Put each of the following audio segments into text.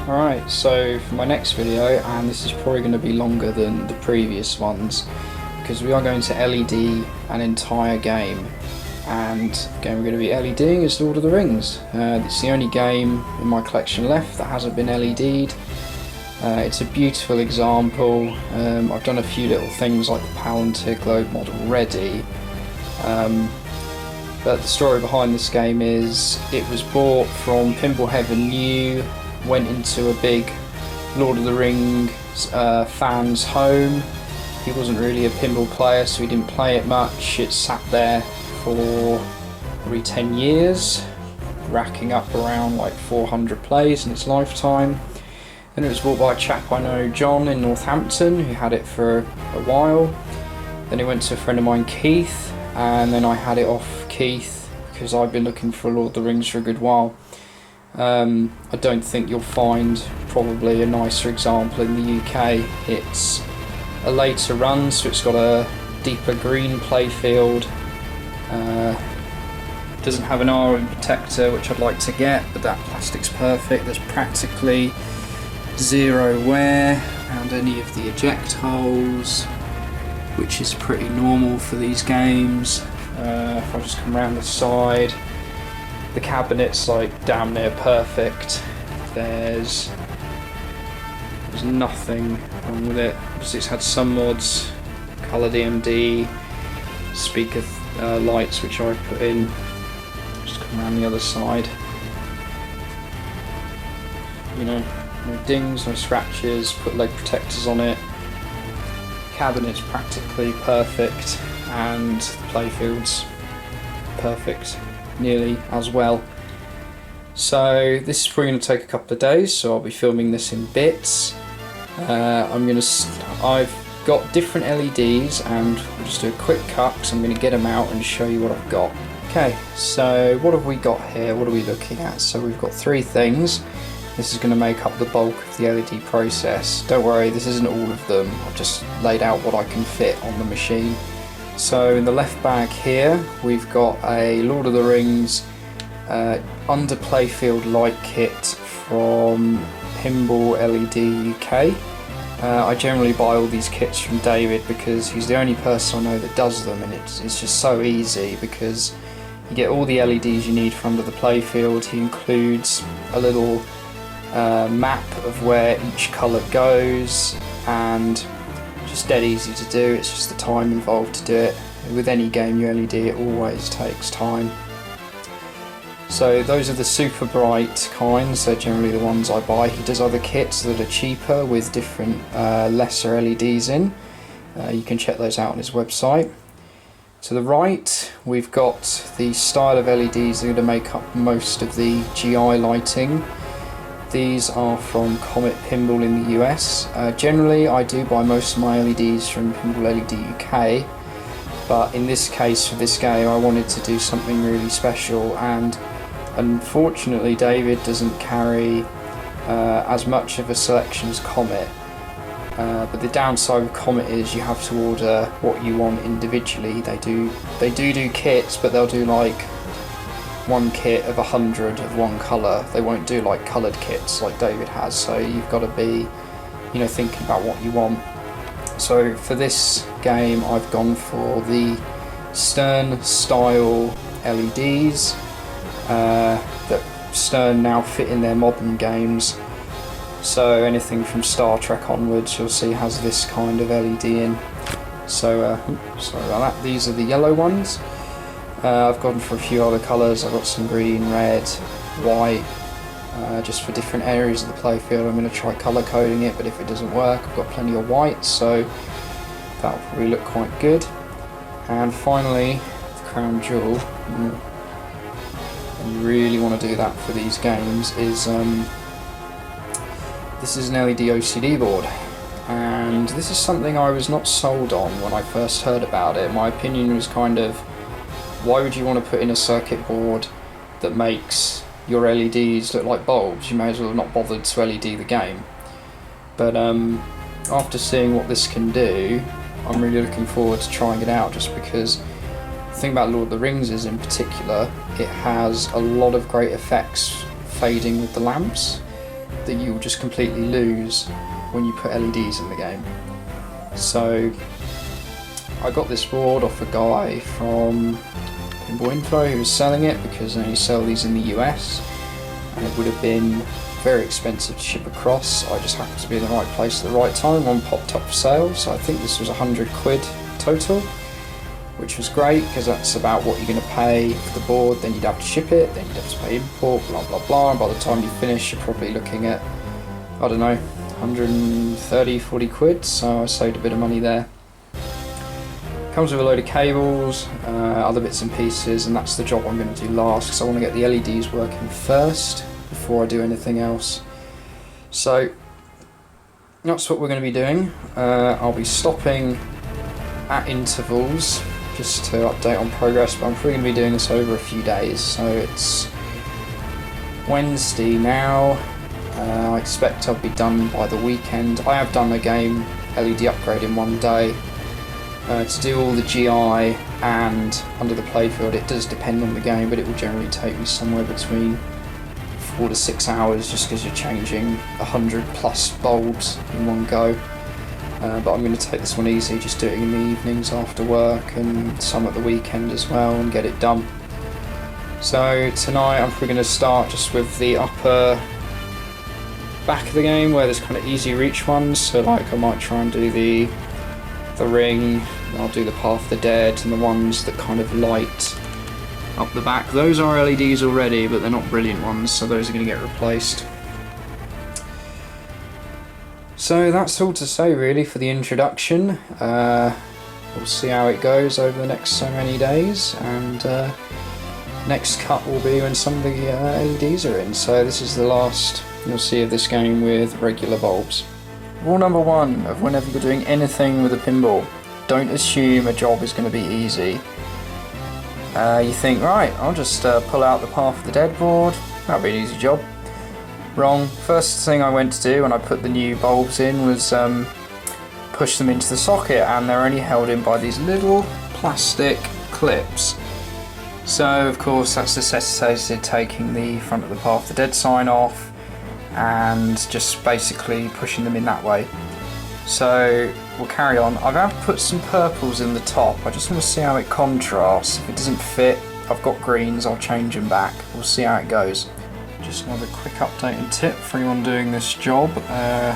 Alright, so for my next video, and this is probably going to be longer than the previous ones, because we are going to LED an entire game, and the game we're going to be LEDing is Lord of the Rings. It's the only game in my collection left that hasn't been LED'd. It's a beautiful example. I've done a few little things like the Palantir globe model ready, but the story behind this game is it was bought from Pinball Heaven New, went into a big Lord of the Rings fan's home. He wasn't really a pinball player, so he didn't play it much. It sat there for probably 10 years, racking up around like 400 plays in its lifetime. Then it was bought by a chap I know, John, in Northampton, who had it for a while. Then it went to a friend of mine, Keith, and then I had it off Keith because I've been looking for Lord of the Rings for a good while. I don't think you'll find probably a nicer example in the UK. It's a later run, so it's got a deeper green playfield. Doesn't have an R protector, which I'd like to get, but that plastic's perfect. There's practically zero wear around any of the eject holes, which is pretty normal for these games. If I just come around the side, the cabinet's like damn near perfect. There's nothing wrong with it. Obviously it's had some mods, coloured EMD, speaker lights which I put in. Just come around the other side. You know, no dings, no scratches, put leg protectors on it. Cabinet's practically perfect and the playfield's perfect nearly as well. So this is probably going to take a couple of days, so I'll be filming this in bits. I've got different LEDs and I'll just do a quick cut because I'm going to get them out and show you what I've got. Okay, so what have we got here? What are we looking at? So we've got three things. This is going to make up the bulk of the LED process. Don't worry, this isn't all of them. I've just laid out what I can fit on the machine. So in the left bag here, we've got a Lord of the Rings under playfield light kit from Pinball-LED UK. I generally buy all these kits from David because he's the only person I know that does them, and it's just so easy because you get all the LEDs you need for under the playfield. He includes a little map of where each colour goes, and just dead easy to do. It's just the time involved to do it. With any game you LED, it always takes time. So those are the super bright kinds. They're generally the ones I buy. He does other kits that are cheaper with different lesser LEDs in. You can check those out on his website. To the right, we've got the style of LEDs that are going to make up most of the GI lighting. These are from Comet Pinball in the US. Generally I do buy most of my LEDs from Pinball-LED UK, but in this case for this game I wanted to do something really special, and unfortunately David doesn't carry as much of a selection as Comet. But the downside of Comet is you have to order what you want individually. They do kits, but they'll do like one kit of 100 of one colour. They won't do like coloured kits like David has, so you've got to be, you know, thinking about what you want. So for this game I've gone for the Stern style LEDs that Stern now fit in their modern games. So anything from Star Trek onwards you'll see has this kind of LED in. So sorry about that, these are the yellow ones. I've gone for a few other colours. I've got some green, red, white, just for different areas of the playfield. I'm going to try colour coding it, but if it doesn't work I've got plenty of white, so that'll probably look quite good. And finally, the crown jewel, and you really want to do that for these games, is this is an LED OCD board. And this is something I was not sold on when I first heard about it. My opinion was kind of, why would you want to put in a circuit board that makes your LEDs look like bulbs? You may as well have not bothered to LED the game. But after seeing what this can do, I'm really looking forward to trying it out, just because the thing about Lord of the Rings is, in particular, it has a lot of great effects fading with the lamps. that you will just completely lose when you put LEDs in the game. So I got this board off a guy from Pinball Info who was selling it, because they only sell these in the US, and it would have been very expensive to ship across. I just happened to be in the right place at the right time. One popped up for sale, so I think this was 100 quid total, which was great because that's about what you're going to pay for the board. Then you'd have to ship it, then you'd have to pay import, blah blah blah, and by the time you finish you're probably looking at, I don't know, 130-40 quid, so I saved a bit of money there. Comes with a load of cables, other bits and pieces, and that's the job I'm going to do last, because I want to get the LEDs working first before I do anything else. So that's what we're going to be doing. I'll be stopping at intervals just to update on progress, but I'm probably going to be doing this over a few days. So it's Wednesday now. I expect I'll be done by the weekend. I have done a game LED upgrade in one day. To do all the GI and under the playfield, it does depend on the game, but it will generally take me somewhere between 4 to 6 hours, just because you're changing 100 plus bulbs in one go. But I'm going to take this one easy, just do it in the evenings after work and some at the weekend as well, and get it done. So tonight I'm probably going to start just with the upper back of the game, where there's kind of easy reach ones. So like I might try and do the ring, and I'll do the Path of the Dead, and the ones that kind of light up the back. Those are LEDs already, but they're not brilliant ones, so those are going to get replaced. So that's all to say really for the introduction. We'll see how it goes over the next so many days, and next cut will be when some of the LEDs are in. So this is the last you'll see of this game with regular bulbs. Rule number one of whenever you're doing anything with a pinball: don't assume a job is going to be easy. You think, right, I'll just pull out the Path of the Dead board, that'll be an easy job. Wrong. First thing I went to do when I put the new bulbs in was push them into the socket, and they're only held in by these little plastic clips. So of course that's necessitated taking the front of the Path of the Dead sign off and just basically pushing them in that way. So we'll carry on. I've had to put some purples in the top. I just want to see how it contrasts. If it doesn't fit, I've got greens, I'll change them back. We'll see how it goes. Just another quick update and tip for anyone doing this job. I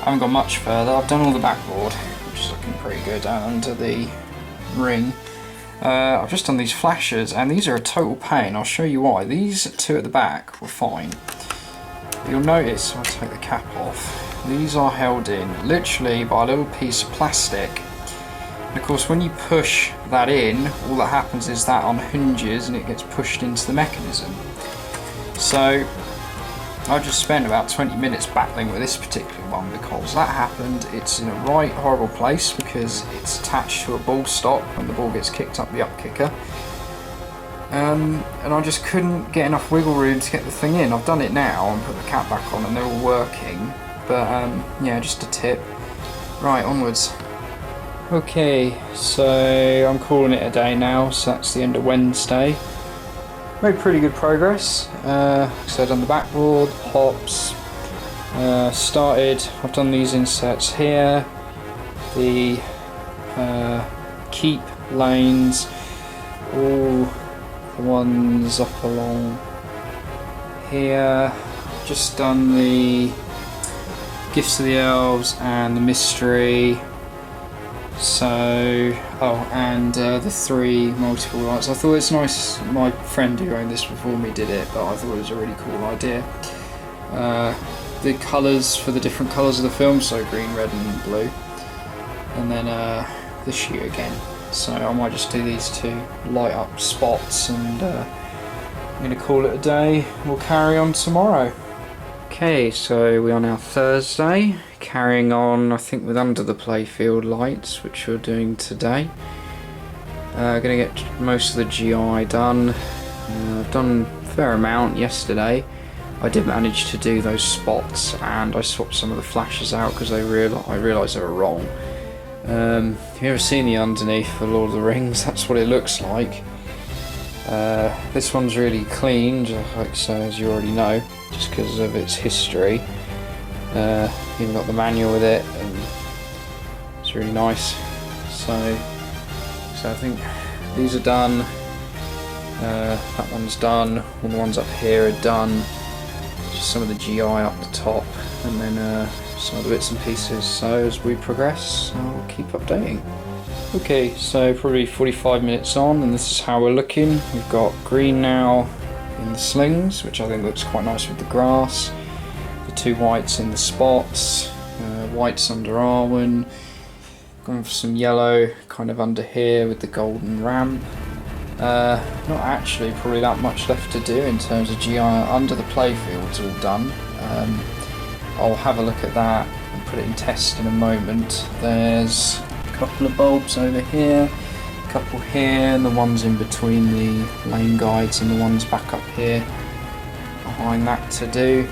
haven't gone much further. I've done all the backboard, which is looking pretty good, and under the ring. I've just done these flashers, and these are a total pain. I'll show you why. These two at the back were fine. You'll notice, I'll take the cap off, these are held in literally by a little piece of plastic. And of course when you push that in, all that happens is that unhinges and it gets pushed into the mechanism. So I just spent about 20 minutes battling with this particular one because that happened. It's in a right horrible place because it's attached to a ball stop when the ball gets kicked up the up kicker. And I just couldn't get enough wiggle room to get the thing in. I've done it now and put the cap back on and they're all working, but yeah, just a tip. Right, onwards. Okay, so I'm calling it a day now, so that's the end of Wednesday. Made pretty good progress. So I've done the backboard, hops, started, I've done these inserts here, the keep lanes, all the ones up along here. Just done the Gifts of the Elves and the Mystery. So, oh, and the 3 multiple lights. I thought it's nice, my friend who owned this before me did it, but I thought it was a really cool idea. The colours for the different colours of the film, so green, red and blue. And then the sheet again. So I might just do these 2 light up spots, and I'm going to call it a day. We'll carry on tomorrow. Okay, so we are now Thursday, carrying on I think with under the playfield lights, which we're doing today. Going to get most of the GI done. I've done a fair amount yesterday. I did manage to do those spots, and I swapped some of the flashes out because I realised they were wrong. If you've ever seen the underneath for Lord of the Rings, that's what it looks like. This one's really clean, just like so, as you already know, just because of its history. Even got the manual with it, and it's really nice. So I think these are done. That one's done. All the ones up here are done. Just some of the GI up the top, and then some of the bits and pieces. So as we progress, I'll keep updating. Okay, so probably 45 minutes on, and this is how we're looking. We've got green now in the slings, which I think looks quite nice with the grass. The two whites in the spots, whites under Arwen. Going for some yellow kind of under here with the golden ramp. Not actually probably that much left to do in terms of GI under the playfield's all done. I'll have a look at that and put it in test in a moment. There's couple of bulbs over here, a couple here, and the ones in between the lane guides and the ones back up here behind that to do.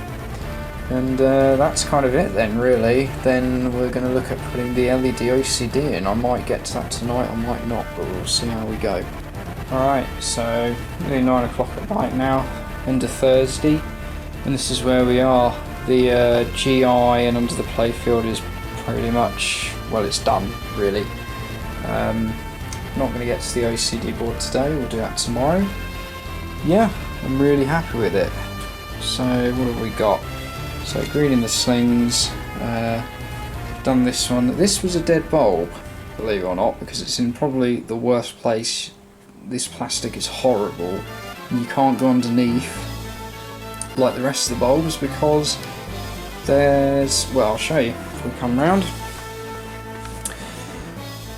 And that's kind of it then, really. Then we're going to look at putting the LED OCD in. I might get to that tonight, I might not, but we'll see how we go. Alright, so nearly 9 o'clock at night now, end of Thursday, and this is where we are. The GI and under the playfield is pretty much, well, it's done really. Not going to get to the OCD board today, we'll do that tomorrow. Yeah, I'm really happy with it. So what have we got? So green in the slings, done this one. This was a dead bulb, believe it or not, because it's in probably the worst place. This plastic is horrible, and you can't go underneath like the rest of the bulbs because there's, well, I'll show you if we come round.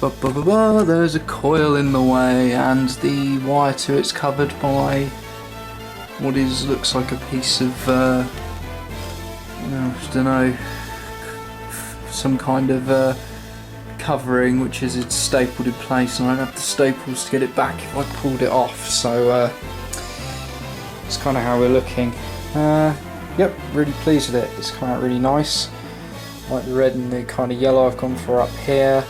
There's a coil in the way, and the wire to it's covered by what looks like a piece of I don't know, some kind of covering, which is it's stapled in place, and I don't have the staples to get it back if I pulled it off. So it's kind of how we're looking. Yep, really pleased with it. It's come out really nice. Like the red and the kind of yellow I've gone for up here.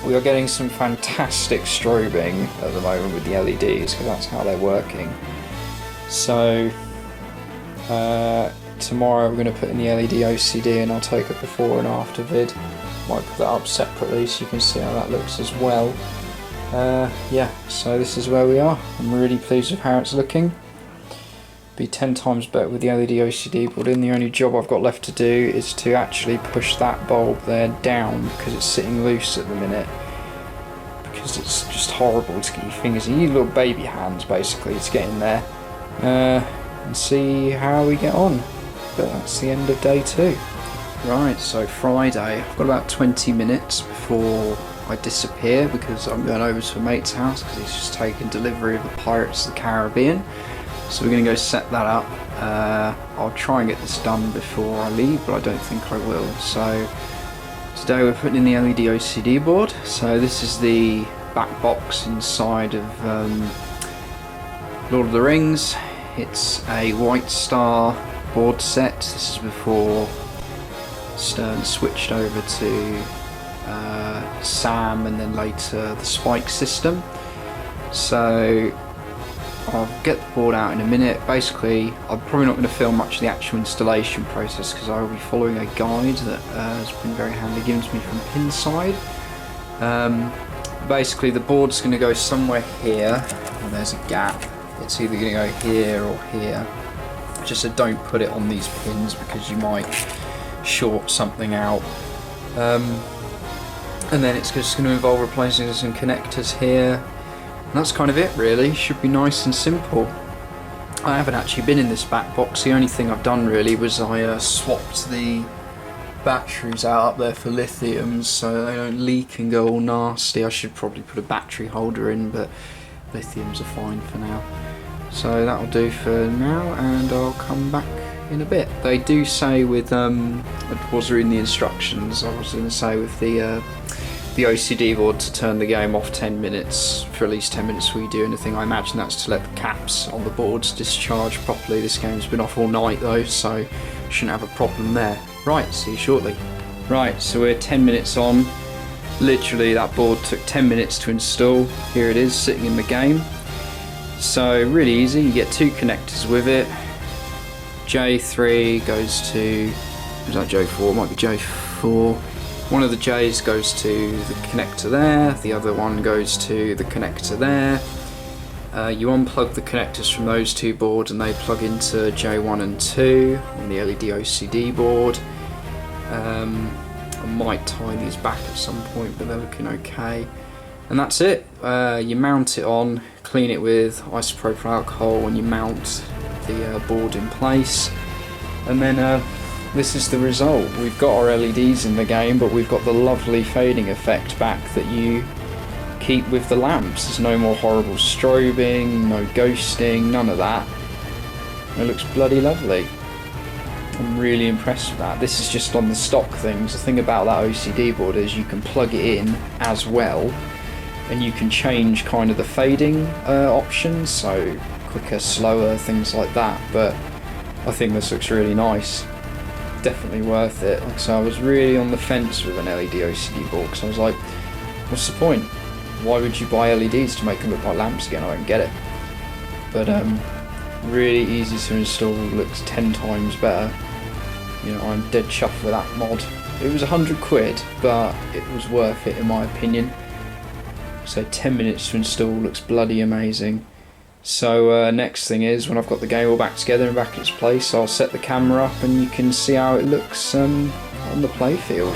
We are getting some fantastic strobing at the moment with the LEDs, because that's how they're working. So tomorrow we're going to put in the LED OCD, and I'll take a before and after vid. Might put that up separately so you can see how that looks as well. Yeah, so this is where we are. I'm really pleased with how it's looking. Be 10 times better with the LED OCD board in. The only job I've got left to do is to actually push that bulb there down, because it's sitting loose at the minute, because it's just horrible to get your fingers in. You need little baby hands basically to get in there, and see how we get on. But that's the end of day 2. Right, so Friday, I've got about 20 minutes before I disappear, because I'm going over to a mate's house because he's just taken delivery of the Pirates of the Caribbean. So we're going to go set that up. I'll try and get this done before I leave, but I don't think I will. So today we're putting in the LED OCD board. So this is the back box inside of Lord of the Rings. It's a White Star board set. This is before Stern switched over to Sam, and then later the Spike system. So I'll get the board out in a minute. Basically, I'm probably not going to film much of the actual installation process, because I will be following a guide that has been very handy given to me from Pinside. Basically, the board's going to go somewhere here. Well, there's a gap. It's either going to go here or here. Just so don't put it on these pins, because you might short something out. And then it's just going to involve replacing some connectors here. And that's kind of it really. Should be nice and simple. I haven't actually been in this back box. The only thing I've done really was I swapped the batteries out up there for lithiums so they don't leak and go all nasty. I should probably put a battery holder in, but lithiums are fine for now. So that'll do for now, and I'll come back in a bit. They do say with, it was in the instructions, I was going to say with the OCD board to turn the game off 10 minutes, for at least 10 minutes before you do anything. I imagine that's to let the caps on the boards discharge properly. This game's been off all night though, so shouldn't have a problem there. Right, see you shortly. Right, so we're 10 minutes on. Literally that board took 10 minutes to install. Here it is sitting in the game. So really easy, you get 2 connectors with it. J3 goes to, is that J4? It might be J4. One of the J's goes to the connector there, the other one goes to the connector there. You unplug the connectors from those 2 boards and they plug into J1 and 2 on the LED OCD board. I might tie these back at some point, but they're looking okay. And that's it. You mount it on, clean it with isopropyl alcohol, and you mount the board in place. And then this is the result. We've got our LEDs in the game, but we've got the lovely fading effect back that you keep with the lamps. There's no more horrible strobing, no ghosting, none of that. It looks bloody lovely. I'm really impressed with that. This is just on the stock things. The thing about that OCD board is you can plug it in as well, and you can change kind of the fading options, so quicker, slower, things like that. But I think this looks really nice. Definitely worth it. Like I said, I was really on the fence with an LED OCD board because I was like, what's the point? Why would you buy LEDs to make them look like lamps again? I don't get it. But really easy to install, looks 10 times better. You know, I'm dead chuffed with that mod. It was 100 quid, but it was worth it in my opinion. So 10 minutes to install, looks bloody amazing. So next thing is, when I've got the game all back together and back in its place, I'll set the camera up and you can see how it looks on the playfield.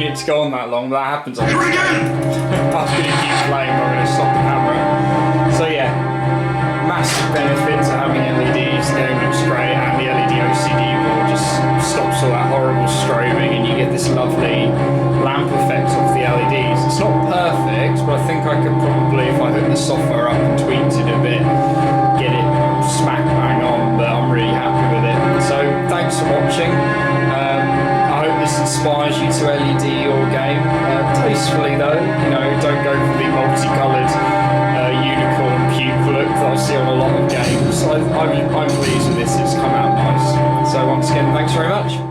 To go on that long, but that happens. I'm just going to keep playing, I'm going to stop the camera. So yeah, massive benefit to having LEDs, the game looks great, and the LED OCD board just stops all that horrible strobing and you get this lovely lamp effect off the LEDs. It's not perfect, but I think I could probably, if I hooked the software up and tweaked it a bit, get it smack bang on, but I'm really happy with it. So thanks for watching. I hope this inspires you to LED your game, tastefully though, you know, don't go for the multicoloured unicorn puke look that I see on a lot of games. I'm pleased with this, it's come out nice. So once again, thanks very much.